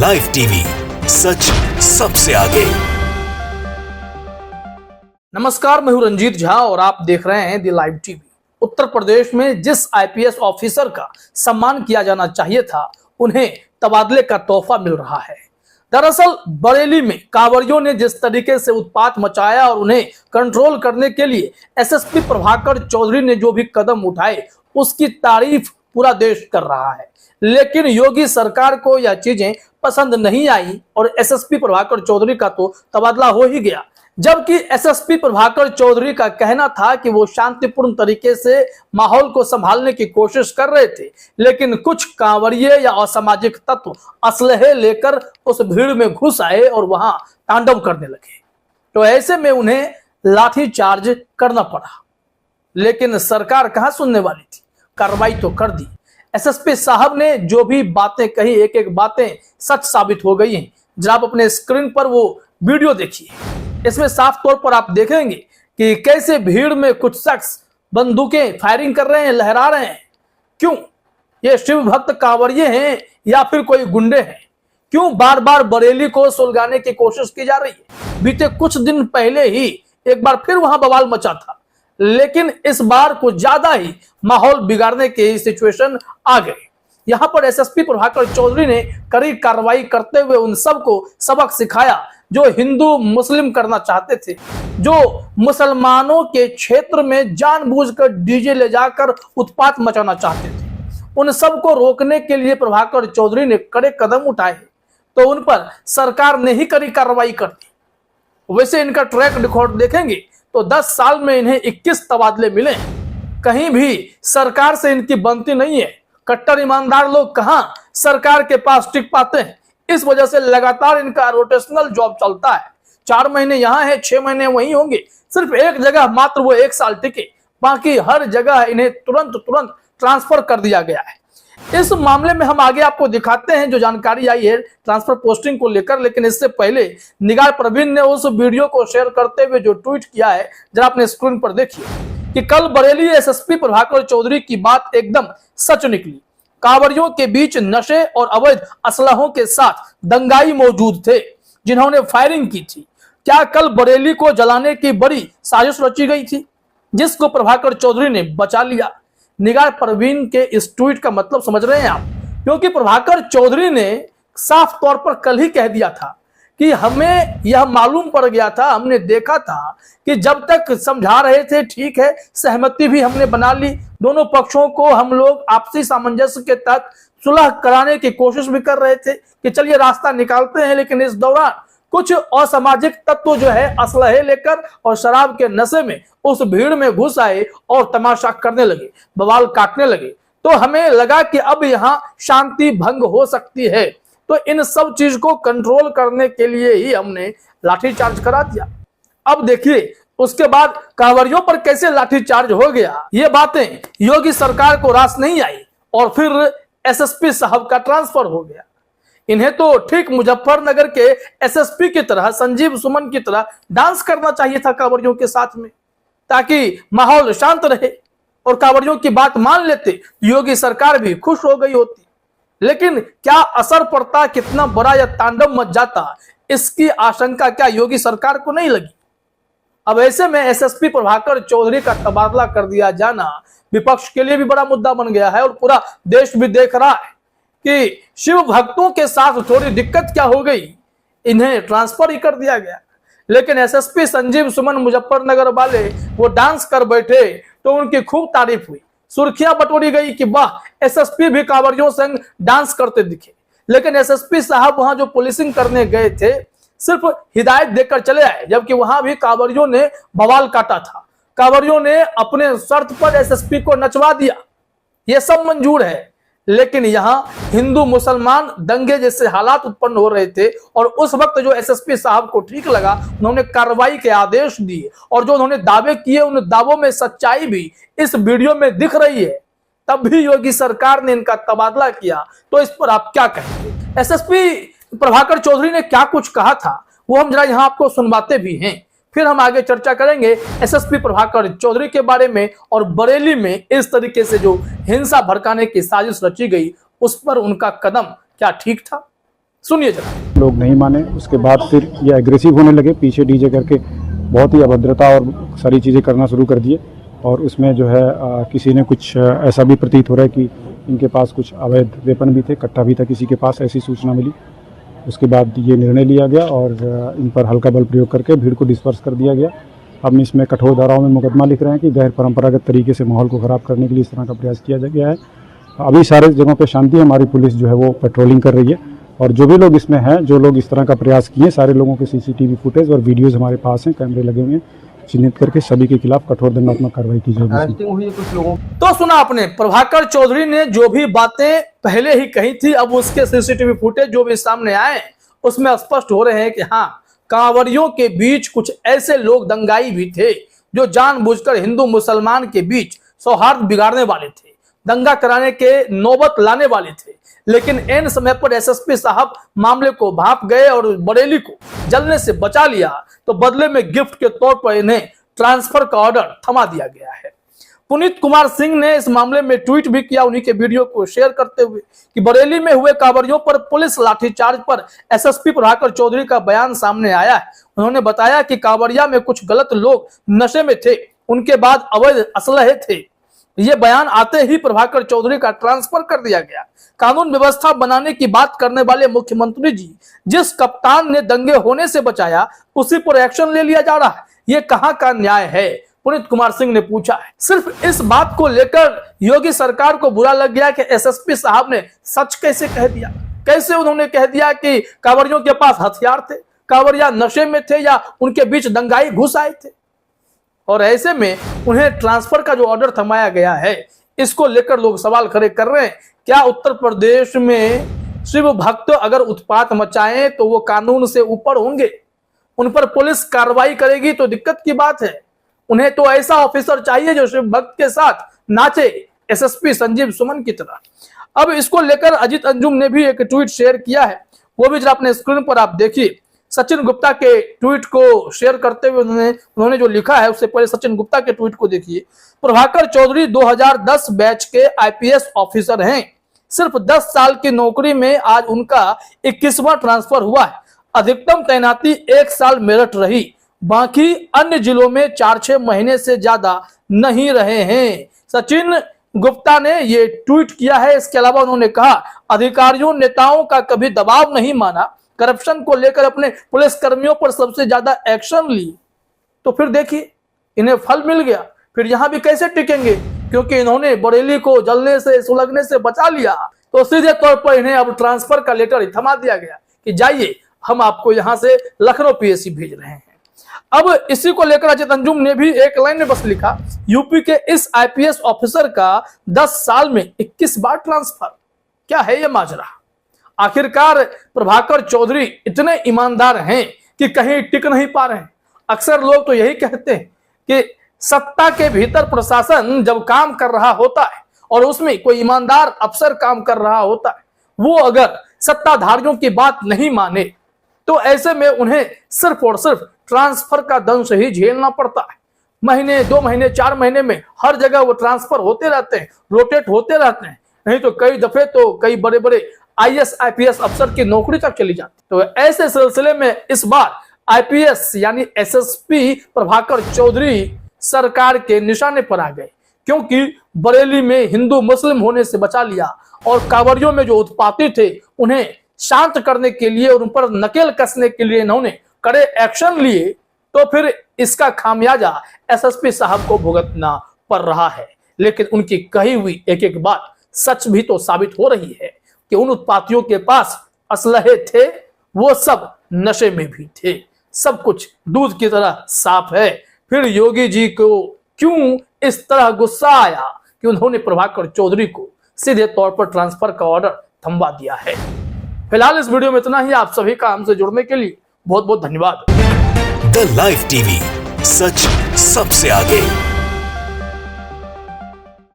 Live TV, सच सबसे आगे। नमस्कार, मैं हूं रंजीत झा और आप देख रहे हैं the live TV. Uttar Pradesh में जिस आईपीएस ऑफिसर का सम्मान किया जाना चाहिए था, उन्हें तबादले का तोहफा मिल रहा है। दरअसल बरेली में कांवरियों ने जिस तरीके से उत्पात मचाया और उन्हें कंट्रोल करने के लिए एसएसपी प्रभाकर चौधरी ने जो भी कदम उठाए, उसकी तारीफ पूरा देश कर रहा है। लेकिन योगी सरकार को यह चीजें पसंद नहीं आई और एसएसपी प्रभाकर चौधरी का तो तबादला हो ही गया। जबकि एसएसपी प्रभाकर चौधरी का कहना था कि वो शांतिपूर्ण तरीके से माहौल को संभालने की कोशिश कर रहे थे, लेकिन कुछ कांवरिये या असामाजिक तत्व असलहे लेकर उस भीड़ में घुस आए और वहां तांडव करने लगे। तो ऐसे में उन्हें लाठीचार्ज करना पड़ा, लेकिन सरकार कहां सुनने वाली थी। कार्रवाई तो कर दी। एसएसपी साहब ने जो भी बातें कही, एक एक बातें सच साबित हो गई हैं। जरा आप अपने स्क्रीन पर वो वीडियो देखिए। इसमें साफ तौर पर आप देखेंगे कि कैसे भीड़ में कुछ शख्स बंदूकें फायरिंग कर रहे हैं, लहरा रहे हैं। क्यों? ये शिव भक्त कांवरिये हैं या फिर कोई गुंडे हैं? क्यों बार बार बरेली को सुलगाने की कोशिश की जा रही है? बीते कुछ दिन पहले ही एक बार फिर वहां बवाल मचा था, लेकिन इस बार कुछ ज्यादा ही माहौल बिगाड़ने की सिचुएशन आ गई। यहां पर एसएसपी प्रभाकर चौधरी ने कड़ी कार्रवाई करते हुए उन सबको सबक सिखाया जो हिंदू मुस्लिम करना चाहते थे, जो मुसलमानों के क्षेत्र में जानबूझकर डीजे ले जाकर उत्पात मचाना चाहते थे। उन सबको रोकने के लिए प्रभाकर चौधरी ने कड़े कदम उठाए, तो उन पर सरकार ने ही कड़ी कार्रवाई कर दी। वैसे इनका ट्रैक रिकॉर्ड देखेंगे तो 10 साल में इन्हें 21 तबादले मिले। कहीं भी सरकार से इनकी बनती नहीं है। कट्टर ईमानदार लोग कहां सरकार के पास टिक पाते हैं। इस वजह से लगातार इनका रोटेशनल जॉब चलता है। 4 महीने यहां है, 6 महीने वहीं होंगे। सिर्फ एक जगह मात्र वो 1 साल टिके, बाकी हर जगह इन्हें तुरंत ट्रांसफर कर दिया गया है। इस मामले में हम आगे आपको दिखाते हैं जो जानकारी आई है ट्रांसफर पोस्टिंग को लेकर। लेकिन इससे पहले निगार प्रवीण ने उस वीडियो को शेयर करते हुए जो ट्वीट किया है, जरा अपने स्क्रीन पर देखिए कि कल बरेली एसएसपी प्रभाकर चौधरी की बात एकदम सच निकली। कांवरियों के बीच नशे और अवैध असलहों के साथ दंगाई मौजूद थे जिन्होंने फायरिंग की थी। क्या कल बरेली को जलाने की बड़ी साजिश रची गई थी, जिसको प्रभाकर चौधरी ने बचा लिया? निगार प्रवीण के इस ट्वीट का मतलब समझ रहे हैं आप? क्योंकि प्रभाकर चौधरी ने साफ तौर पर कल ही कह दिया था कि हमें यह मालूम पड़ गया था, हमने देखा था कि जब तक समझा रहे थे ठीक है, सहमति भी हमने बना ली, दोनों पक्षों को हम लोग आपसी सामंजस्य के तहत सुलह कराने की कोशिश भी कर रहे थे कि चलिए रास्ता निकालते हैं। लेकिन इस दौरान कुछ असामाजिक तत्व जो है असलहे लेकर और शराब के नशे में उस भीड़ में घुस आए और तमाशा करने लगे, बवाल काटने लगे। तो हमें लगा कि अब यहाँ शांति भंग हो सकती है, तो इन सब चीज को कंट्रोल करने के लिए ही हमने लाठीचार्ज करा दिया। अब देखिए उसके बाद कांवरियों पर कैसे लाठीचार्ज हो गया। ये बातें योगी सरकार को रास नहीं आई और फिर एसएसपी साहब का ट्रांसफर हो गया। इन्हें तो ठीक मुजफ्फरनगर के एसएसपी की तरह, संजीव सुमन की तरह डांस करना चाहिए था कांवरियों के साथ में, ताकि माहौल शांत रहे और कांवरियों की बात मान लेते, योगी सरकार भी खुश हो गई होती। लेकिन क्या असर पड़ता, कितना बड़ा यह तांडव मच जाता, इसकी आशंका क्या योगी सरकार को नहीं लगी? अब ऐसे में एसएसपी प्रभाकर चौधरी का तबादला कर दिया जाना विपक्ष के लिए भी बड़ा मुद्दा बन गया है और पूरा देश भी देख रहा है कि शिव भक्तों के साथ थोड़ी दिक्कत क्या हो गई, इन्हें ट्रांसफर ही कर दिया गया। लेकिन एसएसपी संजीव सुमन मुजफ्फरनगर वाले वो डांस कर बैठे तो उनकी खूब तारीफ हुई, सुर्खियां बटोरी गई कि वाह, एसएसपी भी कांवरियों संग डांस करते दिखे। लेकिन एसएसपी साहब वहां जो पुलिसिंग करने गए थे, सिर्फ हिदायत देकर चले आए, जबकि वहां भी कांवरियों ने बवाल काटा था। कांवरियों ने अपने शर्त पर एसएसपी को नचवा दिया, यह सब मंजूर है। लेकिन यहां हिंदू मुसलमान दंगे जैसे हालात उत्पन्न हो रहे थे और उस वक्त जो एसएसपी साहब को ठीक लगा, उन्होंने कार्रवाई के आदेश दिए और जो उन्होंने दावे किए, उन दावों में सच्चाई भी इस वीडियो में दिख रही है। तब भी योगी सरकार ने इनका तबादला किया, तो इस पर आप क्या कहेंगे? एसएसपी प्रभाकर चौधरी ने क्या कुछ कहा था, वो हम जरा यहां आपको सुनवाते भी हैं। फिर हम आगे चर्चा करेंगे एसएसपी प्रभाकर चौधरी के बारे में और बरेली में इस तरीके से जो हिंसा भड़काने की साजिश रची गई, उस पर उनका कदम क्या ठीक था। सुनिए जरा। लोग नहीं माने, उसके बाद फिर ये एग्रेसिव होने लगे, पीछे डीजे करके बहुत ही अभद्रता और सारी चीज़ें करना शुरू कर दिए। और उसमें जो है किसी ने कुछ ऐसा भी प्रतीत हो रहा है कि इनके पास कुछ अवैध वेपन भी थे, कट्टा भी था किसी के पास, ऐसी सूचना मिली। उसके बाद ये निर्णय लिया गया और इन पर हल्का बल प्रयोग करके भीड़ को डिस्पर्स कर दिया गया। हम इसमें कठोर धाराओं में मुकदमा लिख रहे हैं कि गैर परंपरागत तरीके से माहौल को ख़राब करने के लिए इस तरह का प्रयास किया गया है। अभी सारे जगहों पे शांति है, हमारी पुलिस जो है वो पेट्रोलिंग कर रही है और जो भी लोग इसमें हैं, जो लोग इस तरह का प्रयास किए, सारे लोगों के सीसीटीवी फुटेज और वीडियोज़ हमारे पास हैं, कैमरे लगे हुए हैं, चिन्हित करके सभी के खिलाफ कठोर दंडात्मक कार्रवाई की जाएगी। तो सुना आपने, प्रभाकर चौधरी ने जो भी बातें पहले ही कही थी, अब उसके सीसीटीवी फुटेज जो भी सामने आए उसमें स्पष्ट हो रहे हैं कि हाँ, कांवरियों के बीच कुछ ऐसे लोग दंगाई भी थे जो जानबूझकर हिंदू मुसलमान के बीच सौहार्द बिगाड़ने वाले थे, दंगा कराने के नौबत लाने वाले थे। लेकिन एन समय पर एसएसपी साहब मामले को भांप गए और बरेली को जलने से बचा लिया, तो बदले में गिफ्ट के तौर पर इन्हें ट्रांसफर का ऑर्डर थमा दिया गया है। पुनीत कुमार सिंह ने इस मामले में ट्वीट भी किया, उन्हीं के वीडियो को शेयर करते हुए कि बरेली में हुए कांवरियों पर पुलिस लाठीचार्ज पर एसएसपी प्रभाकर चौधरी का बयान सामने आया है। उन्होंने बताया कि कांवरिया में कुछ गलत लोग नशे में थे, उनके बाद अवैध असलहे थे। ये बयान आते ही प्रभाकर चौधरी का ट्रांसफर कर दिया गया। कानून व्यवस्था बनाने की बात करने वाले मुख्यमंत्री जी जिस कप्तान ने दंगे होने से बचाया, उसी पर एक्शन ले लिया जा रहा है। ये कहां का न्याय है, पुनीत कुमार सिंह ने पूछा है। सिर्फ इस बात को लेकर योगी सरकार को बुरा लग गया कि एसएसपी साहब ने सच कैसे कह दिया। कैसे उन्होंने कह दिया कि कांवरियों के पास हथियार थे, कांवरिया नशे में थे या उनके बीच दंगाई घुस आए थे। और ऐसे में उन्हें ट्रांसफर का जो ऑर्डर थमाया गया है, इसको लेकर लोग सवाल खड़े कर रहे हैं। क्या उत्तर प्रदेश में शिव भक्त अगर उत्पात मचाएं तो वो कानून से ऊपर होंगे? उन पर पुलिस कार्रवाई करेगी तो दिक्कत की बात है। उन्हें तो ऐसा ऑफिसर चाहिए जो शिव भक्त के साथ नाचे, एसएसपी संजीव सुमन की तरह। अब इसको लेकर अजीत अंजुम ने भी एक ट्वीट शेयर किया है, वो भी जरा अपने स्क्रीन पर आप देखिए। सचिन गुप्ता के ट्वीट को शेयर करते हुए उन्होंने जो लिखा है, उससे पहले सचिन गुप्ता के ट्वीट को देखिए। प्रभाकर चौधरी 2010 बैच के आईपीएस ऑफिसर हैं। सिर्फ 10 साल की नौकरी में आज उनका 21वां ट्रांसफर हुआ है। अधिकतम तैनाती 1 साल मेरठ रही, बाकी अन्य जिलों में 4-6 महीने से ज्यादा नहीं रहे हैं। सचिन गुप्ता ने ये ट्वीट किया है। इसके अलावा उन्होंने कहा, अधिकारियों नेताओं का कभी दबाव नहीं माना, करप्शन को लेकर अपने पुलिस कर्मियों पर सबसे ज्यादा एक्शन ली, तो फिर देखिए इन्हें फल मिल गया। फिर यहां भी कैसे टिकेंगे, क्योंकि इन्होंने बरेली को जलने से सुलगने से बचा लिया, तो सीधे तौर पर इन्हें अब ट्रांसफर का लेटर थमा दिया गया कि जाइए, हम आपको यहां से लखनऊ पीएससी भेज रहे हैं। अब इसी को लेकर अजीत अंजुम ने भी एक लाइन में बस लिखा, यूपी के इस आईपीएस ऑफिसर का 10 साल में 21 बार ट्रांसफर। क्या है ये माजरा? आखिरकार प्रभाकर चौधरी इतने ईमानदार हैं कि कहीं टिक नहीं पा रहे हैं। अक्सर लोग तो यही कहते हैं कि सत्ता के भीतर प्रशासन जब काम कर रहा होता है और उसमें कोई ईमानदार अफसर काम कर रहा होता है, वो अगर सत्ताधारियों की बात नहीं माने तो ऐसे में उन्हें सिर्फ और सिर्फ ट्रांसफर का दंश ही झेलना पड़ता है। महीने, 2 महीने, 4 महीने में हर जगह वो ट्रांसफर होते रहते हैं, रोटेट होते रहते हैं। नहीं तो कई दफे तो कई बड़े बड़े आईएएस आईपीएस अफसर की नौकरी तक चली जाती। तो ऐसे सिलसिले में इस बार आईपीएस यानी एसएसपी प्रभाकर चौधरी सरकार के निशाने पर आ गए, क्योंकि बरेली में हिंदू मुस्लिम होने से बचा लिया और कांवरियों में जो उत्पाती थे उन्हें शांत करने के लिए और उन पर नकेल कसने के लिए इन्होंने कड़े एक्शन लिए। तो फिर इसका खामियाजा एसएसपी साहब को भुगतना पड़ रहा है। लेकिन उनकी कही हुई एक एक बात सच भी तो साबित हो रही है कि उन उत्पातियों के पास असलहे थे, वो सब नशे में भी थे। सब कुछ दूध की तरह साफ है। फिर योगी जी को क्यों इस तरह गुस्सा आया कि उन्होंने प्रभाकर चौधरी को सीधे तौर पर ट्रांसफर का ऑर्डर थमवा दिया है। फिलहाल इस वीडियो में इतना ही। आप सभी का हमसे जुड़ने के लिए बहुत बहुत धन्यवाद। द लाइव टीवी, सच सबसे आगे।